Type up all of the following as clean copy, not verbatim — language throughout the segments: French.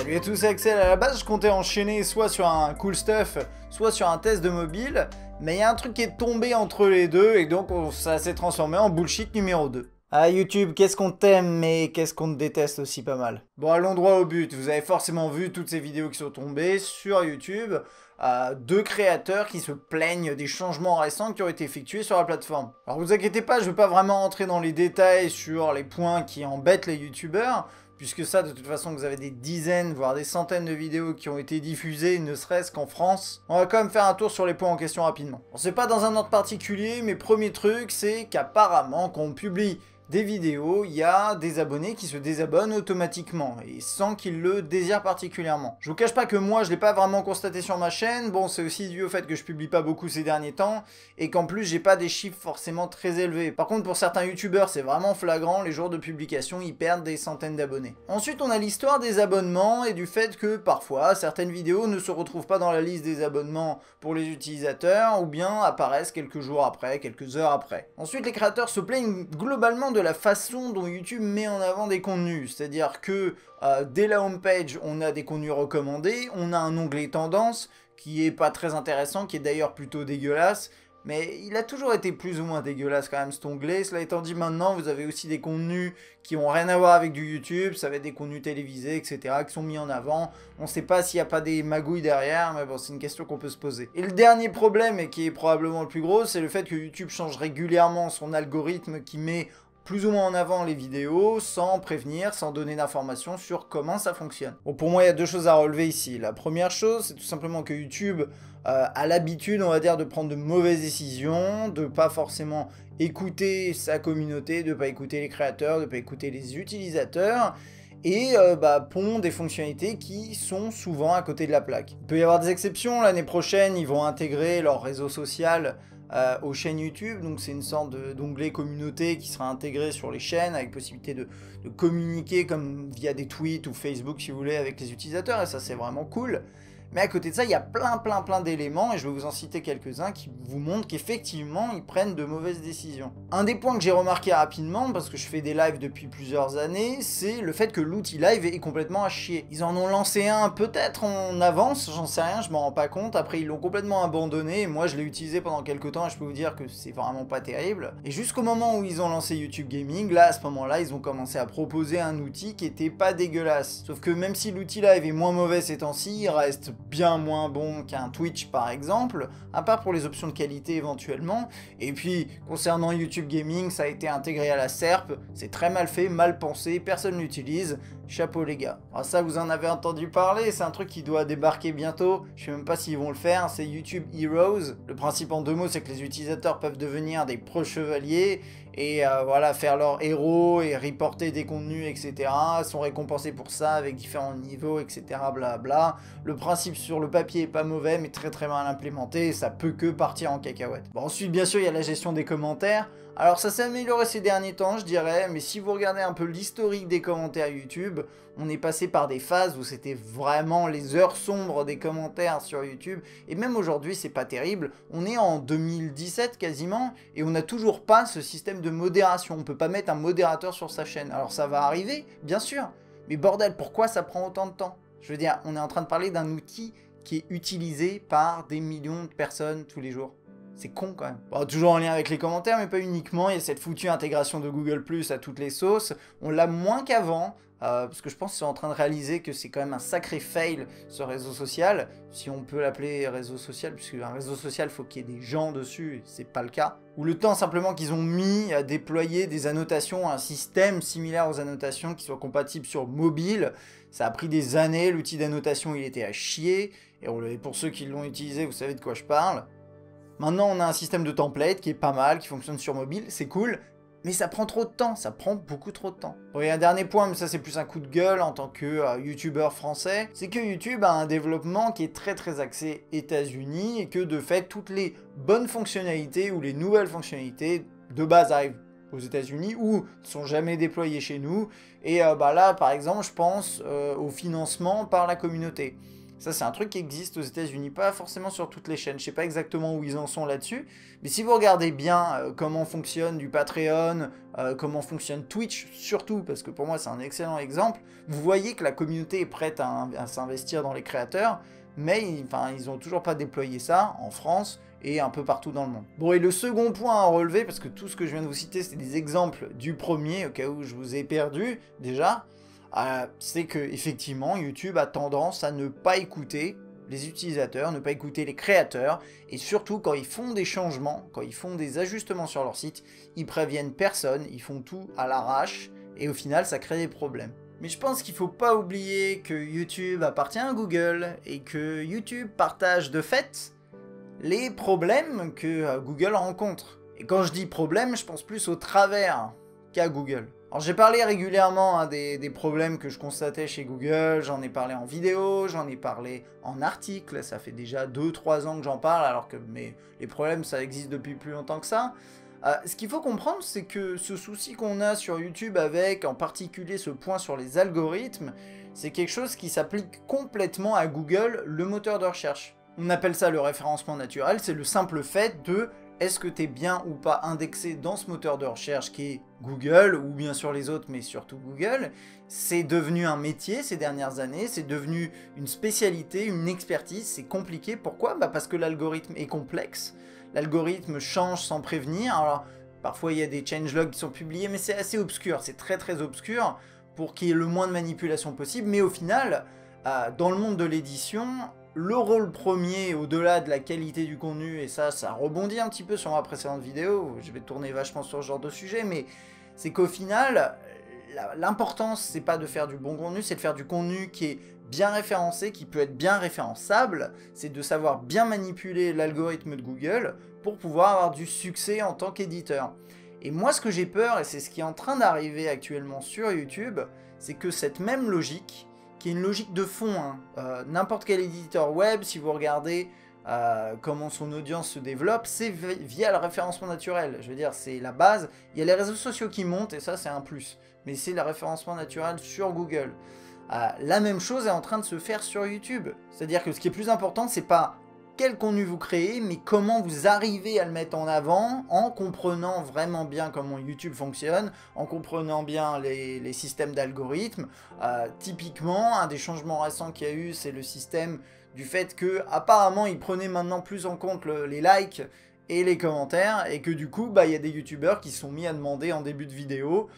Salut à tous, c'est Axel. À la base, je comptais enchaîner soit sur un cool stuff, soit sur un test de mobile, mais il y a un truc qui est tombé entre les deux et donc ça s'est transformé en bullshit numéro 2. Ah YouTube, qu'est-ce qu'on t'aime, mais qu'est-ce qu'on te déteste aussi pas mal. Bon, allons droit au but. Vous avez forcément vu toutes ces vidéos qui sont tombées sur YouTube. Deux créateurs qui se plaignent des changements récents qui ont été effectués sur la plateforme. Alors vous inquiétez pas, je ne vais pas vraiment entrer dans les détails sur les points qui embêtent les youtubeurs, puisque ça, de toute façon, vous avez des dizaines, voire des centaines de vidéos qui ont été diffusées, ne serait-ce qu'en France. On va quand même faire un tour sur les points en question rapidement. On sait pas dans un ordre particulier, mais premier truc, c'est qu'apparemment, quand on publie des vidéos, il y a des abonnés qui se désabonnent automatiquement et sans qu'ils le désirent particulièrement. Je vous cache pas que moi je l'ai pas vraiment constaté sur ma chaîne, bon c'est aussi dû au fait que je publie pas beaucoup ces derniers temps et qu'en plus j'ai pas des chiffres forcément très élevés. Par contre pour certains youtubeurs c'est vraiment flagrant, les jours de publication ils perdent des centaines d'abonnés. Ensuite on a l'histoire des abonnements et du fait que parfois certaines vidéos ne se retrouvent pas dans la liste des abonnements pour les utilisateurs ou bien apparaissent quelques jours après, quelques heures après. Ensuite les créateurs se plaignent globalement de la façon dont YouTube met en avant des contenus, c'est-à-dire que dès la homepage on a des contenus recommandés, on a un onglet tendance qui est pas très intéressant, qui est d'ailleurs plutôt dégueulasse, mais il a toujours été plus ou moins dégueulasse quand même cet onglet. Cela étant dit, maintenant vous avez aussi des contenus qui ont rien à voir avec du YouTube, ça va être des contenus télévisés, etc. qui sont mis en avant. On sait pas s'il n'y a pas des magouilles derrière, mais bon, c'est une question qu'on peut se poser. Et le dernier problème, et qui est probablement le plus gros, c'est le fait que YouTube change régulièrement son algorithme qui met plus ou moins en avant les vidéos, sans prévenir, sans donner d'informations sur comment ça fonctionne. Bon, pour moi, il y a deux choses à relever ici. La première chose, c'est tout simplement que YouTube a l'habitude, on va dire, de prendre de mauvaises décisions, de pas forcément écouter sa communauté, de pas écouter les créateurs, de pas écouter les utilisateurs, et pond des fonctionnalités qui sont souvent à côté de la plaque. Il peut y avoir des exceptions, l'année prochaine, ils vont intégrer leur réseau social aux chaînes YouTube, donc c'est une sorte d'onglet communauté qui sera intégré sur les chaînes avec possibilité de communiquer comme via des tweets ou Facebook si vous voulez avec les utilisateurs, et ça c'est vraiment cool. Mais à côté de ça, il y a plein d'éléments, et je vais vous en citer quelques-uns qui vous montrent qu'effectivement, ils prennent de mauvaises décisions. Un des points que j'ai remarqué rapidement, parce que je fais des lives depuis plusieurs années, c'est le fait que l'outil live est complètement à chier. Ils en ont lancé un peut-être en avance, j'en sais rien, je m'en rends pas compte, après ils l'ont complètement abandonné, et moi je l'ai utilisé pendant quelques temps, et je peux vous dire que c'est vraiment pas terrible. Et jusqu'au moment où ils ont lancé YouTube Gaming, là, à ce moment-là, ils ont commencé à proposer un outil qui était pas dégueulasse. Sauf que même si l'outil live est moins mauvais ces temps-ci, il reste bien moins bon qu'un Twitch par exemple, à part pour les options de qualité éventuellement. Et puis concernant YouTube Gaming, ça a été intégré à la SERP, c'est très mal fait, mal pensé, personne l'utilise, chapeau les gars. Alors ça vous en avez entendu parler, c'est un truc qui doit débarquer bientôt, je sais même pas s'ils vont le faire, c'est YouTube Heroes. Le principe en deux mots c'est que les utilisateurs peuvent devenir des pro-chevaliers et voilà, faire leur héros et reporter des contenus, etc. Ils sont récompensés pour ça avec différents niveaux, etc. Blabla. Le principe sur le papier est pas mauvais, mais très mal implémenté, et ça peut que partir en cacahuète. Bon, ensuite, bien sûr, il y a la gestion des commentaires. Alors ça s'est amélioré ces derniers temps, je dirais, mais si vous regardez un peu l'historique des commentaires YouTube, on est passé par des phases où c'était vraiment les heures sombres des commentaires sur YouTube, et même aujourd'hui c'est pas terrible, on est en 2017 quasiment, et on n'a toujours pas ce système de modération, on peut pas mettre un modérateur sur sa chaîne. Alors ça va arriver, bien sûr, mais bordel, pourquoi ça prend autant de temps? Je veux dire, on est en train de parler d'un outil qui est utilisé par des millions de personnes tous les jours. C'est con quand même. Bon, toujours en lien avec les commentaires, mais pas uniquement. Il y a cette foutue intégration de Google Plus à toutes les sauces. On l'a moins qu'avant, parce que je pense qu'ils sont en train de réaliser que c'est quand même un sacré fail, ce réseau social. Si on peut l'appeler réseau social, puisque un réseau social, il faut qu'il y ait des gens dessus, et c'est pas le cas. Ou le temps simplement qu'ils ont mis à déployer des annotations, un système similaire aux annotations qui soit compatible sur mobile. Ça a pris des années, l'outil d'annotation il était à chier. Et pour ceux qui l'ont utilisé, vous savez de quoi je parle. Maintenant, on a un système de template qui est pas mal, qui fonctionne sur mobile, c'est cool, mais ça prend trop de temps, ça prend beaucoup trop de temps. Bon, il y a un dernier point, mais ça c'est plus un coup de gueule en tant que youtubeur français, c'est que YouTube a un développement qui est très axé États-Unis et que de fait, toutes les bonnes fonctionnalités ou les nouvelles fonctionnalités de base arrivent aux États-Unis ou ne sont jamais déployées chez nous. Et là, par exemple, je pense au financement par la communauté. Ça, c'est un truc qui existe aux États-Unis, pas forcément sur toutes les chaînes. Je sais pas exactement où ils en sont là-dessus. Mais si vous regardez bien comment fonctionne du Patreon, comment fonctionne Twitch, surtout, parce que pour moi, c'est un excellent exemple, vous voyez que la communauté est prête à s'investir dans les créateurs, mais ils ont toujours pas déployé ça en France et un peu partout dans le monde. Bon, et le second point à relever, parce que tout ce que je viens de vous citer, c'est des exemples du premier, au cas où je vous ai perdu, déjà, c'est que effectivement YouTube a tendance à ne pas écouter les utilisateurs, ne pas écouter les créateurs, et surtout quand ils font des changements, quand ils font des ajustements sur leur site, ils préviennent personne, ils font tout à l'arrache, et au final ça crée des problèmes. Mais je pense qu'il ne faut pas oublier que YouTube appartient à Google, et que YouTube partage de fait les problèmes que Google rencontre. Et quand je dis problème, je pense plus au travers qu'à Google. Alors j'ai parlé régulièrement des problèmes que je constatais chez Google, j'en ai parlé en vidéo, j'en ai parlé en article, ça fait déjà 2-3 ans que j'en parle, alors que les problèmes ça existe depuis plus longtemps que ça. Ce qu'il faut comprendre, c'est que ce souci qu'on a sur YouTube avec, en particulier ce point sur les algorithmes, c'est quelque chose qui s'applique complètement à Google, le moteur de recherche. On appelle ça le référencement naturel, c'est le simple fait de est-ce que tu es bien ou pas indexé dans ce moteur de recherche qui est Google, ou bien sûr les autres, mais surtout Google. C'est devenu un métier ces dernières années, c'est devenu une spécialité, une expertise, c'est compliqué. Pourquoi? Parce que l'algorithme est complexe, l'algorithme change sans prévenir. Alors parfois il y a des changelogs qui sont publiés, mais c'est assez obscur, c'est très très obscur pour qu'il y ait le moins de manipulation possible. Mais au final, dans le monde de l'édition, le rôle premier, au-delà de la qualité du contenu, et ça rebondit un petit peu sur ma précédente vidéo, je vais tourner vachement sur ce genre de sujet, mais c'est qu'au final, l'importance, c'est pas de faire du bon contenu, c'est de faire du contenu qui est bien référencé, qui peut être bien référençable, c'est de savoir bien manipuler l'algorithme de Google pour pouvoir avoir du succès en tant qu'éditeur. Et moi, ce que j'ai peur, et c'est ce qui est en train d'arriver actuellement sur YouTube, c'est que cette même logique, qui est une logique de fond, n'importe quel éditeur web, si vous regardez comment son audience se développe, c'est via le référencement naturel. Je veux dire, c'est la base. Il y a les réseaux sociaux qui montent, et ça c'est un plus, mais c'est le référencement naturel sur Google. La même chose est en train de se faire sur YouTube. C'est-à-dire que ce qui est plus important, c'est pas quel contenu vous créez, mais comment vous arrivez à le mettre en avant en comprenant vraiment bien comment YouTube fonctionne, en comprenant bien les systèmes d'algorithmes. Typiquement, un des changements récents qu'il y a eu, c'est le système du fait que apparemment il prenait maintenant plus en compte les likes et les commentaires, et que du coup, il y a des youtubeurs qui se sont mis à demander en début de vidéo,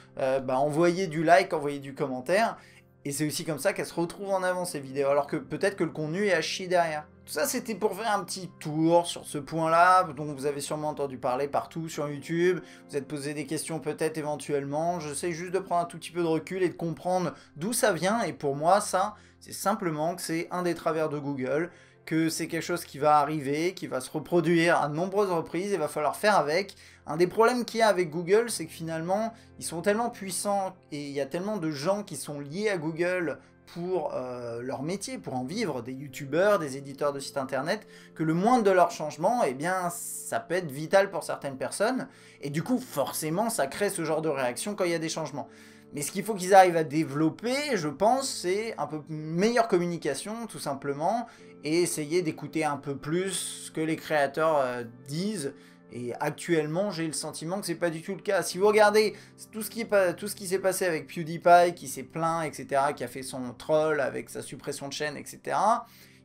envoyer du like, envoyer du commentaire, et c'est aussi comme ça qu'elles se retrouvent en avant ces vidéos, alors que peut-être que le contenu est à chier derrière. Tout ça, c'était pour faire un petit tour sur ce point-là, dont vous avez sûrement entendu parler partout sur YouTube. Vous êtes posé des questions peut-être éventuellement. J'essaie juste de prendre un tout petit peu de recul et de comprendre d'où ça vient. Et pour moi, ça, c'est simplement que c'est un des travers de Google, que c'est quelque chose qui va arriver, qui va se reproduire à de nombreuses reprises, et il va falloir faire avec. Un des problèmes qu'il y a avec Google, c'est que finalement, ils sont tellement puissants et il y a tellement de gens qui sont liés à Google pour leur métier, pour en vivre, des youtubeurs, des éditeurs de sites internet, que le moindre de leurs changements, eh bien, ça peut être vital pour certaines personnes, et du coup, forcément, ça crée ce genre de réaction quand il y a des changements. Mais ce qu'il faut qu'ils arrivent à développer, je pense, c'est un peu meilleure communication, tout simplement, et essayer d'écouter un peu plus ce que les créateurs disent. Et actuellement, j'ai le sentiment que c'est pas du tout le cas. Si vous regardez tout ce qui s'est passé avec PewDiePie, qui s'est plaint, etc., qui a fait son troll avec sa suppression de chaîne, etc.,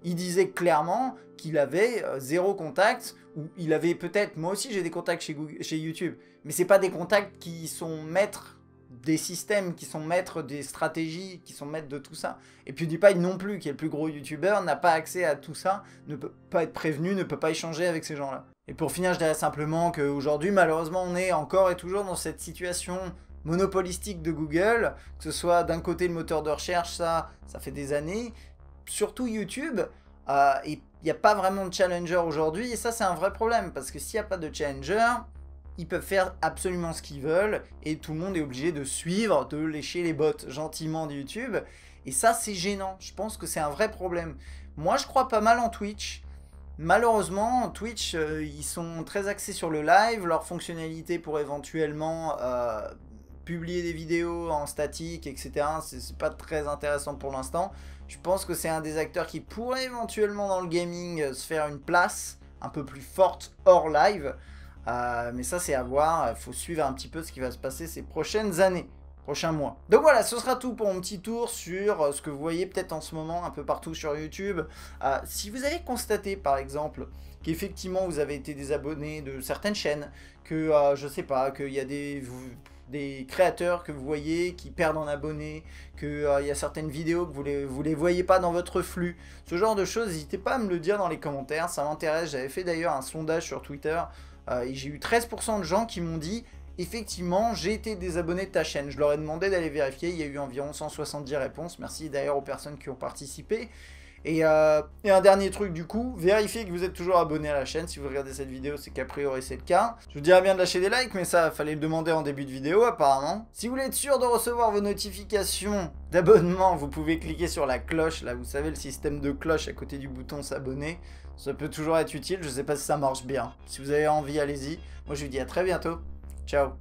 il disait clairement qu'il avait zéro contact, ou il avait peut-être, moi aussi j'ai des contacts chez YouTube, mais c'est pas des contacts qui sont maîtres des systèmes, qui sont maîtres des stratégies, qui sont maîtres de tout ça. Et PewDiePie non plus, qui est le plus gros youtubeur, n'a pas accès à tout ça, ne peut pas être prévenu, ne peut pas échanger avec ces gens-là. Et pour finir, je dirais simplement qu'aujourd'hui, malheureusement, on est encore et toujours dans cette situation monopolistique de Google, que ce soit d'un côté le moteur de recherche, ça fait des années, surtout YouTube, et il n'y a pas vraiment de challenger aujourd'hui, et ça c'est un vrai problème, parce que s'il n'y a pas de challenger, ils peuvent faire absolument ce qu'ils veulent, et tout le monde est obligé de suivre, de lécher les bottes gentiment de YouTube, et ça c'est gênant, je pense que c'est un vrai problème. Moi je crois pas mal en Twitch. Malheureusement, Twitch, ils sont très axés sur le live, leur fonctionnalité pour éventuellement publier des vidéos en statique, etc. C'est pas très intéressant pour l'instant. Je pense que c'est un des acteurs qui pourrait éventuellement dans le gaming se faire une place un peu plus forte hors live. Mais ça c'est à voir, il faut suivre un petit peu ce qui va se passer ces prochaines années, prochains mois. Donc voilà, ce sera tout pour mon petit tour sur ce que vous voyez peut-être en ce moment un peu partout sur YouTube. Si vous avez constaté par exemple qu'effectivement vous avez été désabonné de certaines chaînes, que je sais pas, qu'il y a des créateurs que vous voyez qui perdent en abonnés, qu'il y a certaines vidéos que vous les voyez pas dans votre flux, ce genre de choses, n'hésitez pas à me le dire dans les commentaires, ça m'intéresse. J'avais fait d'ailleurs un sondage sur Twitter et j'ai eu 13% de gens qui m'ont dit effectivement j'ai été désabonné de ta chaîne. Je leur ai demandé d'aller vérifier, il y a eu environ 170 réponses, merci d'ailleurs aux personnes qui ont participé. Et un dernier truc du coup, vérifiez que vous êtes toujours abonné à la chaîne. Si vous regardez cette vidéo, c'est qu'a priori c'est le cas. Je vous dirais bien de lâcher des likes, mais ça, fallait le demander en début de vidéo apparemment. Si vous voulez être sûr de recevoir vos notifications d'abonnement, vous pouvez cliquer sur la cloche. Là, vous savez, le système de cloche à côté du bouton s'abonner. Ça peut toujours être utile, je sais pas si ça marche bien. Si vous avez envie, allez-y. Moi, je vous dis à très bientôt. Ciao.